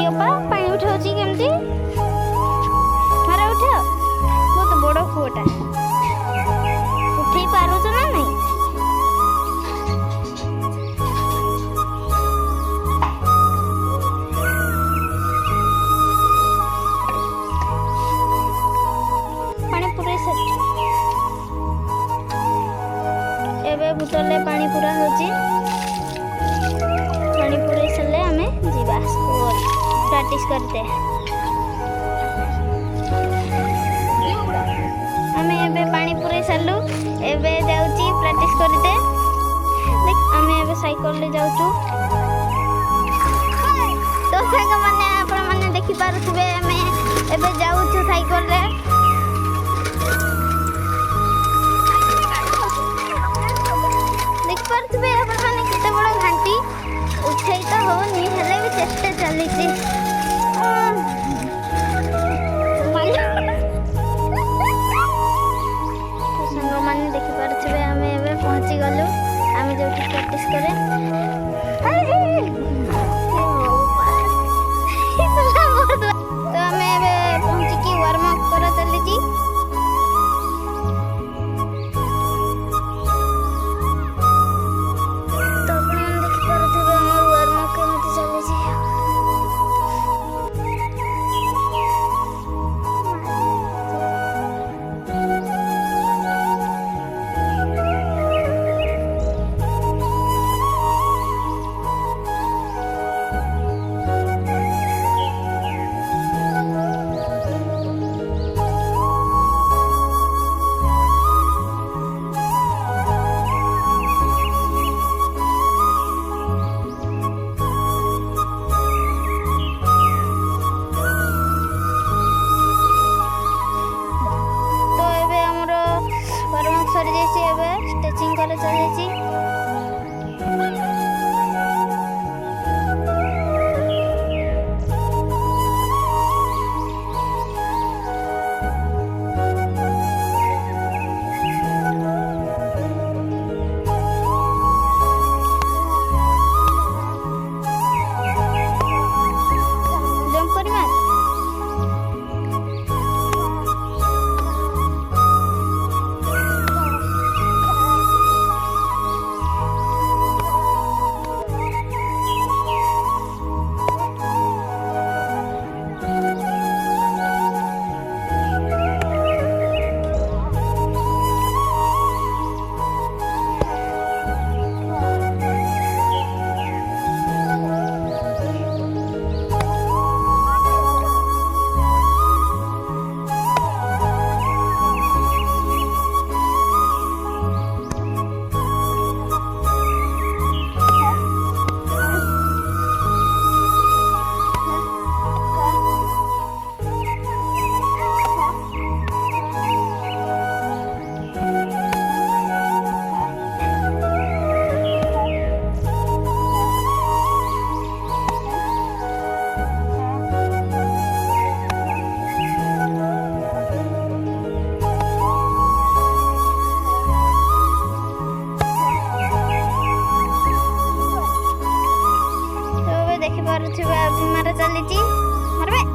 ଅପା ପାଣି ଉଠାଉଛି କେମିତି? ମାରେ ଉଠ। ବହୁତ ବଡ଼ କୂଅଟା, ଉଠେଇ ପାରୁଛ ନା ନାଇଁ? ପାଣି ପୁରେଇ ସାରିଛୁ। ଏବେ ବୋତଲରେ ପାଣି ପୁରା ହେଉଛି। ପାଣି ପୁରେଇ ସାରିଲେ ଆମେ ଯିବା ସ୍କୁଲ ପ୍ରାକ୍ଟିସ୍ କରିତେ। ଆମେ ଏବେ ପାଣି ପୁରେଇ ସାରିଲୁ, ଏବେ ଯାଉଛି ପ୍ରାକ୍ଟିସ୍ କରିତେ। ଆମେ ଏବେ ସାଇକେଲରେ ଯାଉଛୁ। ତ ସାଙ୍ଗମାନେ ଆପଣମାନେ ଦେଖିପାରୁଥିବେ ଆମେ ଏବେ ଯାଉଛୁ ସାଇକେଲରେ। ଦେଖିପାରୁଥିବେ ଆପଣମାନେ କେତେ ବଡ଼ ଘାଣ୍ଟି। ଉଠେଇ ତ ହଉନି ହେଲେ ବି ଚେଷ୍ଟା ଚାଲିଛି। ସାଙ୍ଗମାନେ ଦେଖିପାରୁଥିବେ ଆମେ ଏବେ ପହଞ୍ଚିଗଲୁ, ଆମେ ଯୋଉଠି ପ୍ରାକ୍ଟିସ୍ କରେ। ତ ଆମେ ଏବେ ପହଞ୍ଚିକି ୱାର୍ମ ଅପ୍ କରା ଚାଲିଛି। ତ ଆପଣମାନେ ଦେଖିପାରୁଥିବେ ଆମର ୱାର୍ମ ଅପ୍ କେମିତି ଚାଲିଛି। ସରିଯାଇଛି, ଏବେ ଷ୍ଟ୍ରେଚିଂ କରି ଚାଲିଛି। ଜମ୍ପ କରି ମାର। ଦେଖିପାରୁଥିବେ ମାର ଚାଲିଛି। ମାରବେ।